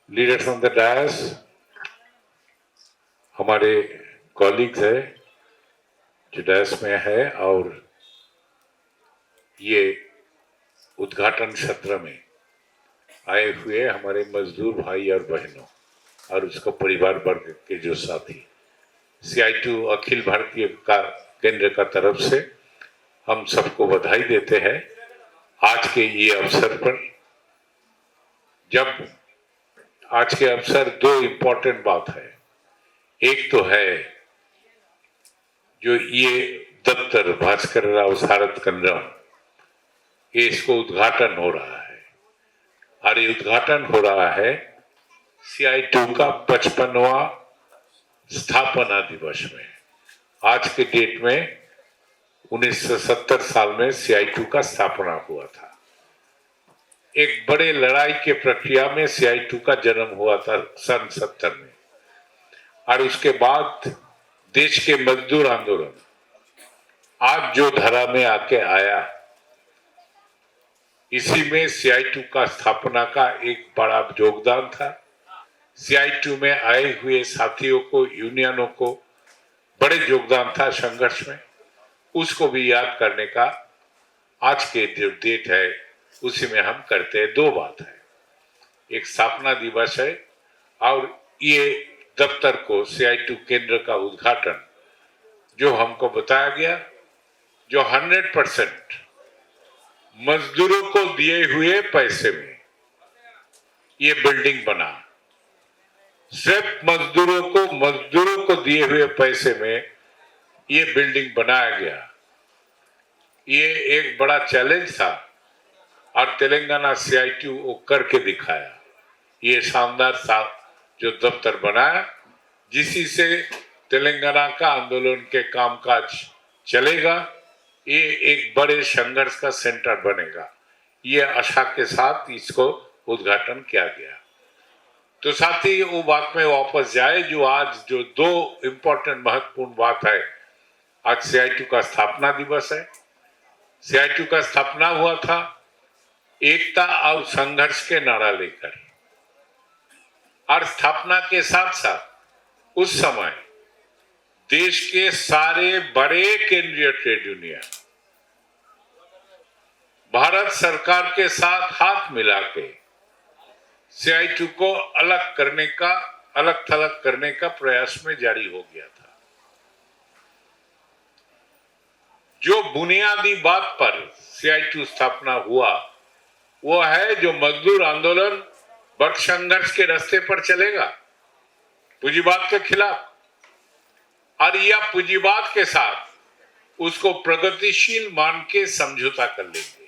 Leaders on the DISE, हमारे colleagues है जो डायस में है, और ये उद्घाटन सत्र में आए हुए हमारे मजदूर भाई और बहनों और उसका परिवार वर्ग के जो साथी, CI2 अखिल भारतीय का केंद्र का तरफ से हम सबको बधाई देते हैं आज के ये अवसर पर। जब आज के अवसर दो इम्पोर्टेंट बात है, एक तो है जो ये दफ्तर भास्कर राव सारथ कंद्रम, ये इसको उद्घाटन हो रहा है और ये उद्घाटन हो रहा है CI2 का 55वां स्थापना दिवस में। आज के डेट में 1970 साल में CI2 का स्थापना हुआ था। एक बड़े लड़ाई के प्रक्रिया में CI2 का जन्म हुआ था सन 70 में, और उसके बाद देश के मजदूर आंदोलन आज जो धारा में आके आया, इसी में CI2 का स्थापना का एक बड़ा योगदान था। CI2 में आए हुए साथियों को, यूनियनों को बड़े योगदान था संघर्ष में, उसको भी याद करने का आज के जो डेट है उसी में हम करते हैं। दो बात है, एक स्थापना दिवस है और ये दफ्तर को CI2 केंद्र का उद्घाटन जो हमको बताया गया, जो 100% मजदूरों को दिए हुए पैसे में ये बिल्डिंग बना। सिर्फ मजदूरों को दिए हुए पैसे में ये बिल्डिंग बनाया गया। ये एक बड़ा चैलेंज था और तेलंगाना CI2 वो करके दिखाया। ये शानदार सा जो दफ्तर बनाया, जिसी से तेलंगाना का आंदोलन के कामकाज चलेगा, ये एक बड़े संघर्ष का सेंटर बनेगा। ये आशा के साथ इसको उद्घाटन किया गया। तो साथ ही वो बात में वापस जाए, जो आज जो दो इम्पोर्टेंट महत्वपूर्ण बात है, आज CI2 का स्थापना दिवस है। CI2 का स्थापना हुआ था एकता और संघर्ष के नारा लेकर, और स्थापना के साथ साथ उस समय देश के सारे बड़े केंद्रीय ट्रेड यूनियन भारत सरकार के साथ हाथ मिला के CI2 को अलग थलग करने का प्रयास में जारी हो गया था। जो बुनियादी बात पर CI2 स्थापना हुआ वो है जो मजदूर आंदोलन वर्ग संघर्ष के रास्ते पर चलेगा, पूंजीवाद के खिलाफ, और यह पूंजीवाद के साथ उसको प्रगतिशील मान के समझौता कर लेंगे।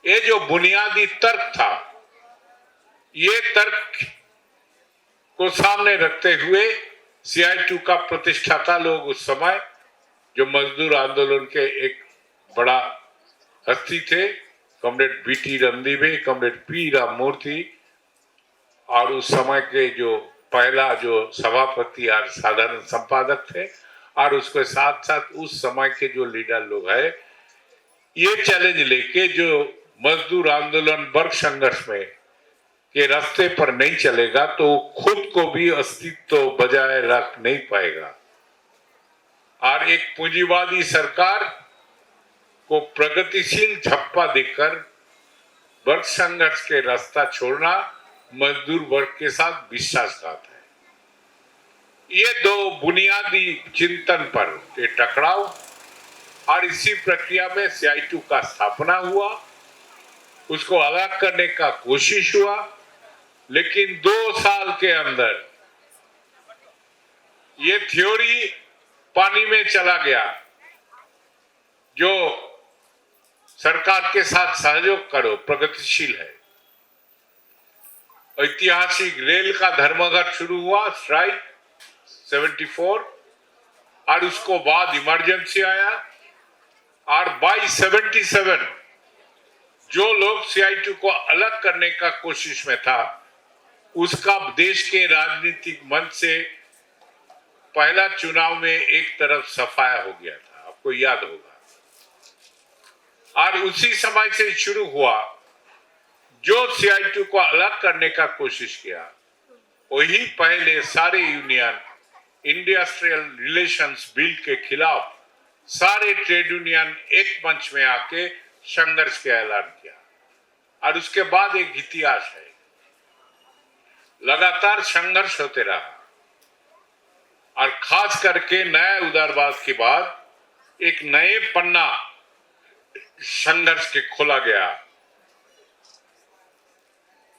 ये जो बुनियादी तर्क था, ये तर्क को सामने रखते हुए CI2 का प्रतिष्ठाता लोग उस समय जो मजदूर आंदोलन के एक बड़ा हस्ती थे, comrade BT Ranadive, comrade P Ramamurthy, और उस समय के जो पहला जो सभापति और साधारण संपादक थे, और उसके साथ साथ उस समय के जो लीडर लोग है, ये चैलेंज लेके जो मजदूर आंदोलन वर्ग संघर्ष में के रास्ते पर नहीं चलेगा तो खुद को भी अस्तित्व बजाय रख नहीं पाएगा, और एक पूंजीवादी सरकार को प्रगतिशील झप्पा देकर वर्ग संघर्ष के रास्ता छोड़ना मजदूर वर्ग के साथ विश्वासघात है। ये दो बुनियादी चिंतन पर ये टकराव, और इसी प्रक्रिया में CI2 का स्थापना हुआ, उसको अलग करने का कोशिश हुआ, लेकिन 2 साल के अंदर ये थ्योरी पानी में चला गया। जो सरकार के साथ सहयोग करो प्रगतिशील है। ऐतिहासिक रेल का धर्मघट शुरू हुआ, स्ट्राइक 74, और उसको बाद इमरजेंसी आया, और बाई 77 जो लोग CI2 को अलग करने का कोशिश में था, उसका देश के राजनीतिक मंच से पहला चुनाव में एक तरफ सफाया हो गया था, आपको याद होगा। और उसी समय से शुरू हुआ जो CI2 को अलग करने का कोशिश किया, वही पहले सारे यूनियन इंडस्ट्रियल रिलेशंस बिल के खिलाफ सारे ट्रेड यूनियन एक मंच में आके संघर्ष का ऐलान किया। और उसके बाद एक इतिहास है, लगातार संघर्ष होते रहा और खास करके नया उदारवाद के बाद एक नए पन्ना संघर्ष के खोला गया।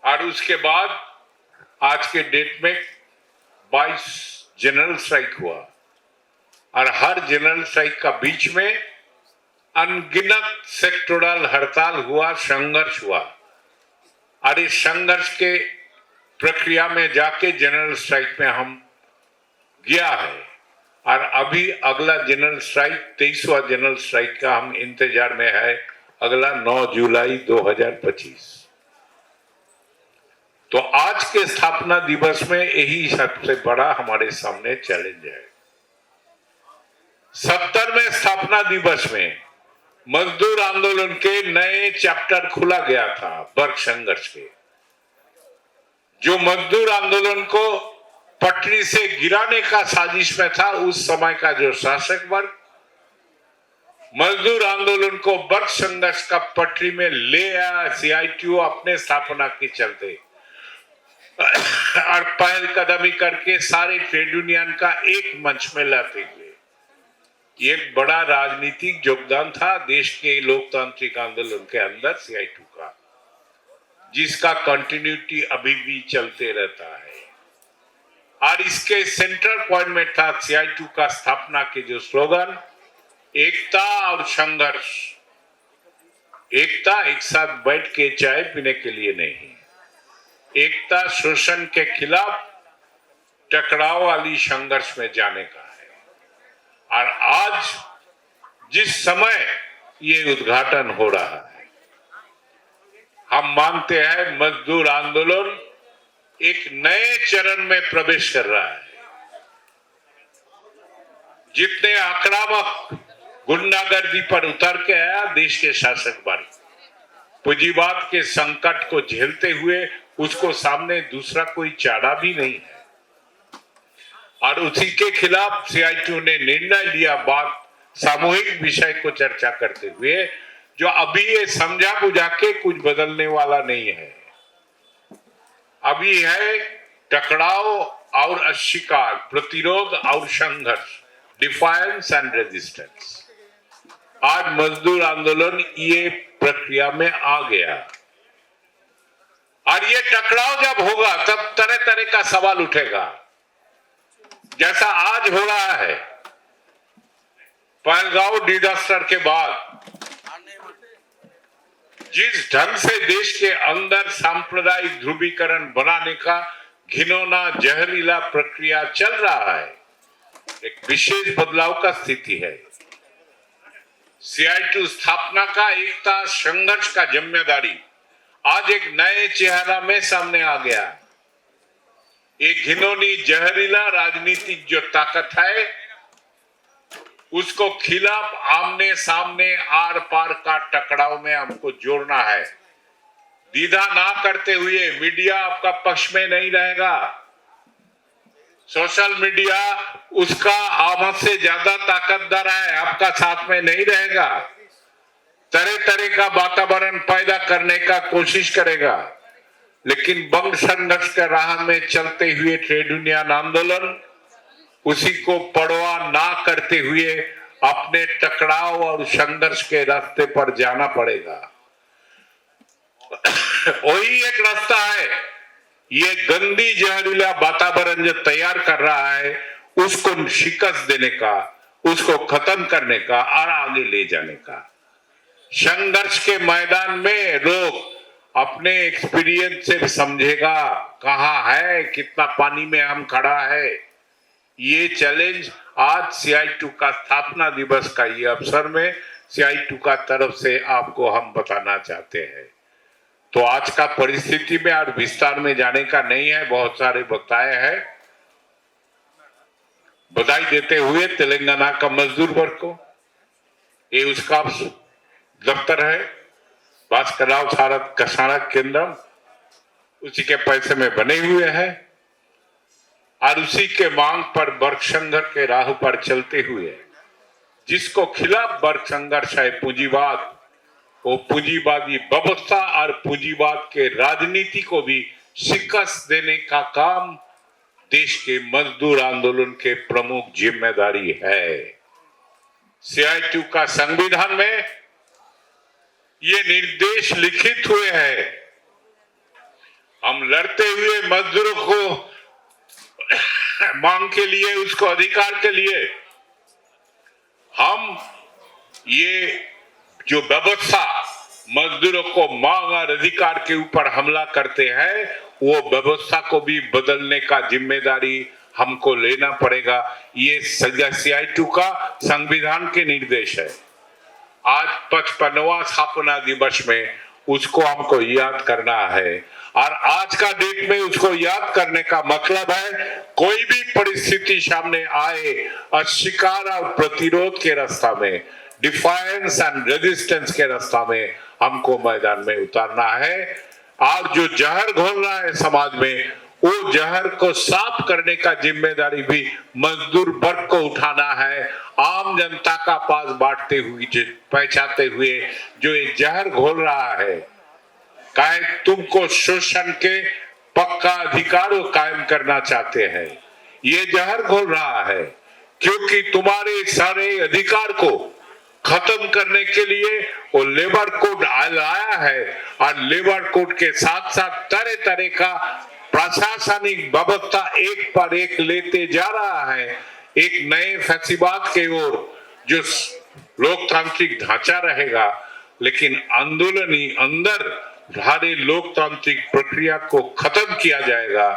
और उसके बाद आज के डेट में 22 जनरल स्ट्राइक हुआ और हर जनरल स्ट्राइक का बीच में अनगिनत सेक्टोरल हड़ताल हुआ, संघर्ष हुआ। और इस संघर्ष के प्रक्रिया में जाके जनरल स्ट्राइक में हम गया है और अभी अगला जनरल स्ट्राइक 23वां जनरल स्ट्राइक का हम इंतजार में है, अगला 9 जुलाई 2025। तो आज के स्थापना दिवस में यही सबसे बड़ा हमारे सामने चैलेंज है। 70वें स्थापना दिवस में मजदूर आंदोलन के नए चैप्टर खुला गया था, वर्ग संघर्ष के, जो मजदूर आंदोलन को पटरी से गिराने का साजिश में था। उस समय का जो शासक वर्ग मजदूर आंदोलन को वर्ग संघर्ष का पटरी में ले आया, CI2 अपने स्थापना के चलते और पहल कदमी करके सारे ट्रेड यूनियन का एक मंच में लाते हुए एक बड़ा राजनीतिक योगदान था देश के लोकतांत्रिक आंदोलन के अंदर CI2 का, जिसका कंटिन्यूटी अभी भी चलते रहता है। और इसके सेंट्रल पॉइंट में था CI2 का स्थापना के जो स्लोगन, एकता और संघर्ष। एकता एक साथ बैठ के चाय पीने के लिए नहीं, एकता शोषण के खिलाफ टकराव वाली संघर्ष में जाने का है। और आज जिस समय ये उद्घाटन हो रहा है, हम मानते हैं मजदूर आंदोलन एक नए चरण में प्रवेश कर रहा है। जितने आक्रामक गुंडागर्दी पर उतर के आया देश के शासक वर्ग, पूंजीवाद के संकट को झेलते हुए उसको सामने दूसरा कोई चारा भी नहीं है। और उसी के खिलाफ CI2 ने निर्णय लिया, बात सामूहिक विषय को चर्चा करते हुए, जो अभी ये समझा बुझा के कुछ बदलने वाला नहीं है। अभी है टकराव और अस्वीकार, प्रतिरोध और संघर्ष, डिफायंस एंड रेजिस्टेंस। आज मजदूर आंदोलन ये प्रक्रिया में आ गया और ये टकराव जब होगा तब तरह तरह का सवाल उठेगा, जैसा आज हो रहा है। पहलगांव डिजास्टर के बाद जिस ढंग से देश के अंदर सांप्रदायिक ध्रुवीकरण बनाने का घिनौना जहरीला प्रक्रिया चल रहा है, एक विशेष बदलाव का स्थिति है। CI2 स्थापना का एकता संघर्ष का जिम्मेदारी आज एक नए चेहरा में सामने आ गया। एक घिनौनी जहरीला राजनीतिक जो ताकत है, उसको खिलाफ आमने सामने आर पार का टकराव में हमको जोड़ना है। दीदा ना करते हुए मीडिया आपका पक्ष में नहीं रहेगा, सोशल मीडिया उसका आमद से ज्यादा ताकतवर है, आपका साथ में नहीं रहेगा। तरह तरह का वातावरण पैदा करने का कोशिश करेगा, लेकिन बंग संघर्ष के राह में चलते हुए ट्रेड यूनियन आंदोलन उसी को परवाह ना करते हुए अपने टकराव और संघर्ष के रास्ते पर जाना पड़ेगा। वही एक रास्ता है। ये गंदी जहरीला वातावरण जो तैयार कर रहा है, उसको शिकस्त देने का, उसको खत्म करने का और आगे ले जाने का। संघर्ष के मैदान में लोग अपने एक्सपीरियंस से समझेगा कहाँ है, कितना पानी में हम खड़ा है। ये चैलेंज आज CI2 का स्थापना दिवस का ये अवसर में CI2 का तरफ से आपको हम बताना चाहते हैं। तो आज का परिस्थिति में और विस्तार में जाने का नहीं है, बहुत सारे बताए हैं। बधाई देते हुए तेलंगाना का मजदूर वर्ग को, ये उसका दफ्तर है, भास्करराव स्मारक केंद्रम उसी के पैसे में बने हुए हैं और उसी के मांग पर वर्ग संघर्ष के राह पर चलते हुए जिसको खिलाफ वर्ग संघर्ष है पूंजीवाद, वो पूंजीवादी व्यवस्था और पूंजीवाद के राजनीति को भी शिकस्त देने का काम देश के मजदूर आंदोलन के प्रमुख जिम्मेदारी है। CITU का संविधान में ये निर्देश लिखित हुए हैं। हम लड़ते हुए मजदूरों को मांग के लिए, उसको अधिकार के लिए हम ये जो व्यवस्था मजदूरों को मांग और अधिकार के ऊपर हमला करते हैं, वो व्यवस्था को भी बदलने का जिम्मेदारी हमको लेना पड़ेगा। ये CITU का संविधान के निर्देश है। आज 55वां स्थापना दिवस में उसको हमको याद करना है और आज का डेट में उसको याद करने का मतलब है कोई भी परिस्थिति सामने आए, अस्वीकार और प्रतिरोध के रास्ता में, डिफायंस एंड रेजिस्टेंस के रास्ता में हमको मैदान में उतारना है। और जो जहर घोल रहा है समाज में, वो जहर को साफ करने का जिम्मेदारी भी मजदूर वर्ग को उठाना है। आम जनता का पास बांटते हुए, पहचानते हुए जो ये जहर घोल रहा है, काहे तुमको शोषण के पक्का अधिकार कायम करना चाहते हैं, ये जहर घोल रहा है क्योंकि तुम्हारे सारे अधिकार को खत्म करने के लिए वो लेबर कोड लाया है और लेबर कोड के साथ साथ तरह तरह का प्रशासनिक व्यवस्था एक पर एक लेते जा रहा है, एक नए फैसिबाद के ओर जो लोकतांत्रिक ढांचा रहेगा, लेकिन आंदोलनी अंदर सारे लोकतांत्रिक प्रक्रिया को खत्म किया जाएगा।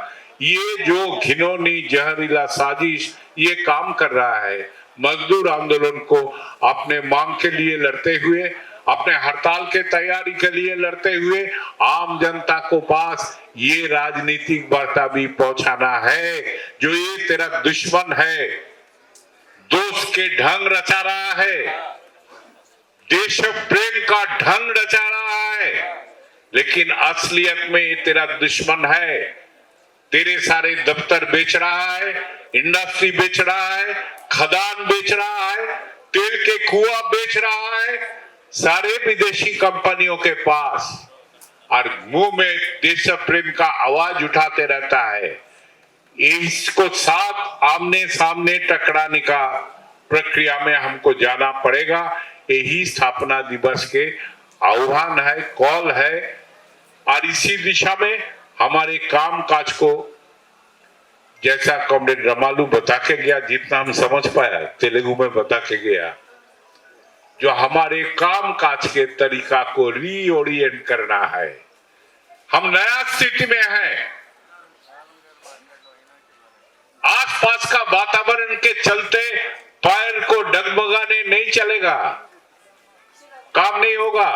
ये जो घिनौनी जहरीला साजिश ये काम कर रहा है, मजदूर आंदोलन को अपने मांग के लिए लड़ते हुए, अपने हड़ताल के तैयारी के लिए लड़ते हुए आम जनता को पास ये राजनीतिक वार्ता भी पहुंचाना है। जो ये तेरा दुश्मन है, दोस्त के ढंग रचा रहा है, देश प्रेम का ढंग रचा रहा है, लेकिन असलियत में ये तेरा दुश्मन है। तेरे सारे दफ्तर बेच रहा है, इंडस्ट्री बेच रहा है, खदान बेच रहा है, तेल के कुआं बेच रहा है, सारे विदेशी कंपनियों के पास, और मुंह में देश प्रेम का आवाज उठाते रहता है। इसको साथ आमने सामने टकराने का प्रक्रिया में हमको जाना पड़ेगा। यही स्थापना दिवस के आह्वान है, कॉल है, और इसी दिशा में हमारे काम काज को, जैसा कॉमरेड रमालू बता के गया, जितना हम समझ पाया तेलुगु में बता के गया, जो हमारे काम काज के तरीका को रीओरिएंट करना है। हम नया स्थिति में हैं, आसपास का वातावरण के चलते पैर को डगमगाने नहीं चलेगा, काम नहीं होगा,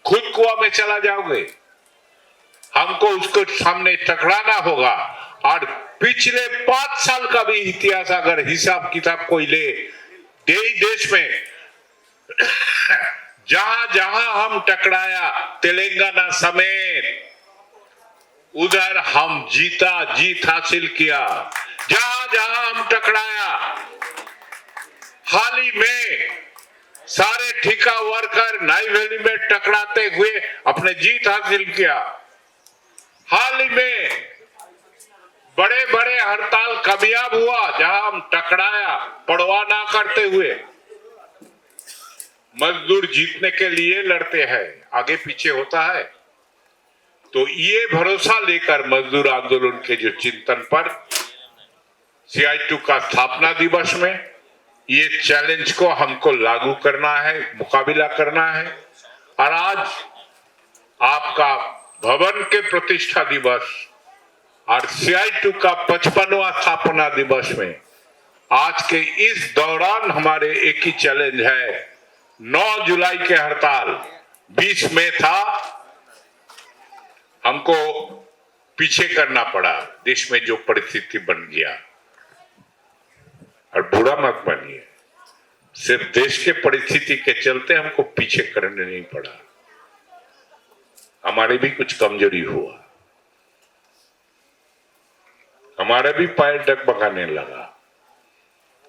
खुद कुआं में चला जाओगे। हमको उसको सामने टकराना होगा। और पिछले 5 साल का भी इतिहास अगर हिसाब किताब कोई ले, देश में जहां जहां हम टकराया, तेलंगाना समेत, उधर हम जीत हासिल किया। जहां जहां हम टकराया, हाल ही में सारे ठेका वर्कर नाई वैली में टकराते हुए अपने जीत हासिल किया। हाल ही में बड़े बड़े हड़ताल कामयाब हुआ जहां हम टकराया, परवाह ना करते हुए। मजदूर जीतने के लिए लड़ते हैं, आगे पीछे होता है। तो ये भरोसा लेकर मजदूर आंदोलन के जो चिंतन पर CITU का स्थापना दिवस में ये चैलेंज को हमको लागू करना है, मुकाबला करना है। और आज आपका भवन के प्रतिष्ठा दिवस और CITU का 55वां स्थापना दिवस में आज के इस दौरान हमारे एक ही चैलेंज है। 9 जुलाई के हड़ताल 20 में था, हमको पीछे करना पड़ा, देश में जो परिस्थिति बन गया। और बुरा मत मानिए, सिर्फ देश के परिस्थिति के चलते हमको पीछे करने नहीं पड़ा। हमारे भी कुछ कमजोरी हुआ, हमारा भी पैर डगमगाने लगा।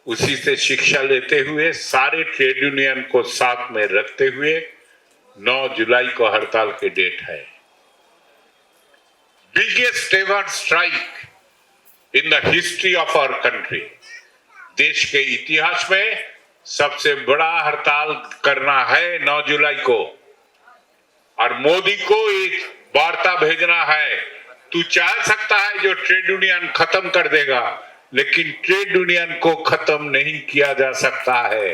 उसी से शिक्षा लेते हुए सारे ट्रेड यूनियन को साथ में रखते हुए 9 जुलाई को हड़ताल की डेट है। Biggest ever strike in the history of our country. देश के इतिहास में सबसे बड़ा हड़ताल करना है 9 जुलाई को, और मोदी को एक वार्ता भेजना है। तू चाह सकता है जो ट्रेड यूनियन खत्म कर देगा, लेकिन ट्रेड यूनियन को खत्म नहीं किया जा सकता है।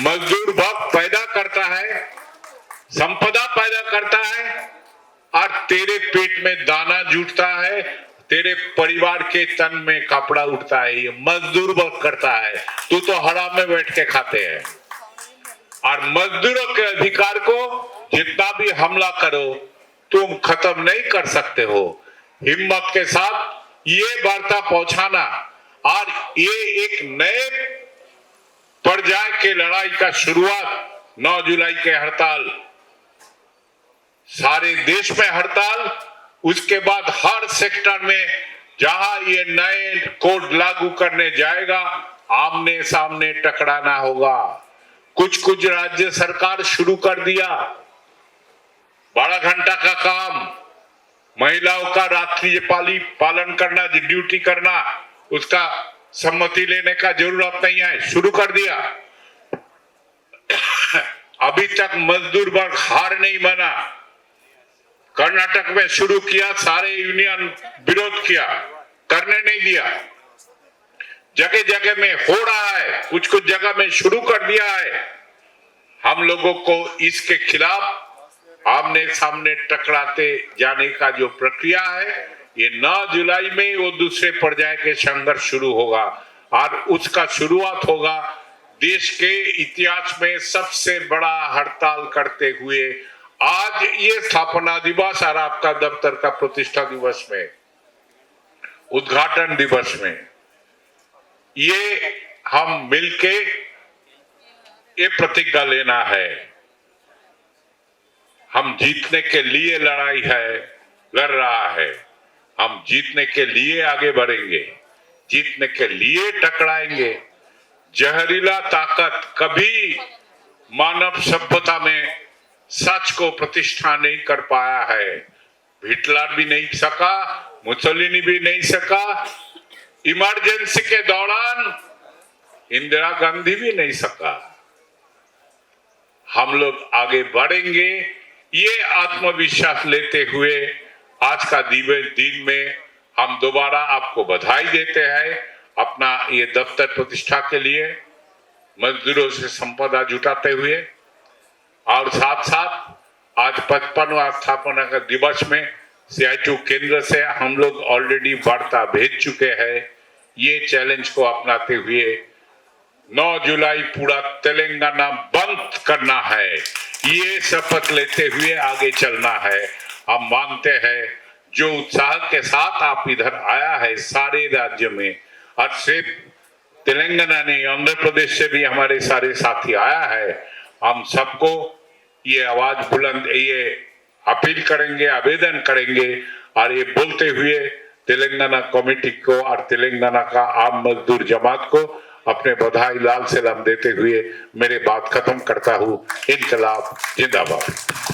मजदूर वर्ग पैदा करता है, संपदा पैदा करता है, और तेरे पेट में दाना जुटता है, तेरे परिवार के तन में कपड़ा उठता है। ये मजदूर वर्ग करता है। तू तो हराम में बैठ के खाते हैं। और मजदूरों के अधिकार को जितना भी हमला करो, तुम खत्म नहीं कर सकते हो। हिम्मत के साथ ये वार्ता पहुंचाना, और ये एक नए पर्याय के लड़ाई का शुरुआत 9 जुलाई के हड़ताल, सारे देश में हड़ताल, उसके बाद हर सेक्टर में जहां ये नए कोड लागू करने जाएगा, आमने सामने टकराना होगा। कुछ राज्य सरकार शुरू कर दिया 12 घंटा का काम, महिलाओं का रात्रि पालन करना, ड्यूटी करना, उसका सम्मति लेने का जरूरत नहीं है, शुरू कर दिया। अभी तक मजदूर वर्ग हार नहीं माना। कर्नाटक में शुरू किया, सारे यूनियन विरोध किया, करने नहीं दिया। जगह जगह में हो रहा है, कुछ जगह में शुरू कर दिया है। हम लोगों को इसके खिलाफ आमने सामने टकराते जाने का जो प्रक्रिया है, ये 9 जुलाई में वो दूसरे पर्याय के संघर्ष शुरू होगा, और उसका शुरुआत होगा देश के इतिहास में सबसे बड़ा हड़ताल करते हुए आज ये स्थापना दिवस और आपका दफ्तर का प्रतिष्ठा दिवस में, उद्घाटन दिवस में, ये हम मिलके ये प्रतिज्ञा लेना है। हम जीतने के लिए लड़ रहा है। हम जीतने के लिए आगे बढ़ेंगे, जीतने के लिए टकराएंगे। जहरीला ताकत कभी मानव सभ्यता में सच को प्रतिष्ठा नहीं कर पाया है। हिटलर भी नहीं सका, मुसोलिनी भी नहीं सका, इमरजेंसी के दौरान इंदिरा गांधी भी नहीं सका। हम लोग आगे बढ़ेंगे, ये आत्मविश्वास लेते हुए आज का दिन में हम दोबारा आपको बधाई देते हैं अपना ये दफ्तर प्रतिष्ठा के लिए, मजदूरों से संपदा जुटाते हुए। और साथ साथ आज 55वां स्थापना का दिवस में CITU केंद्र से हम लोग ऑलरेडी वार्ता भेज चुके हैं। ये चैलेंज को अपनाते हुए 9 जुलाई पूरा तेलंगाना बंद करना है, ये शपथ लेते हुए आगे चलना है। हम मानते हैं जो उत्साह के साथ आप इधर आया है सारे राज्य में, और सिर्फ तेलंगाना नहीं, आंध्र प्रदेश से भी हमारे सारे साथी आया है। हम सबको ये आवाज बुलंद, ये अपील करेंगे, आवेदन करेंगे, और ये बोलते हुए तेलंगाना कमेटी को और तेलंगाना का आम मजदूर जमात को अपने बधाई लाल सलाम देते हुए मेरे बात खत्म करता हूँ। इनकलाब जिंदाबाद।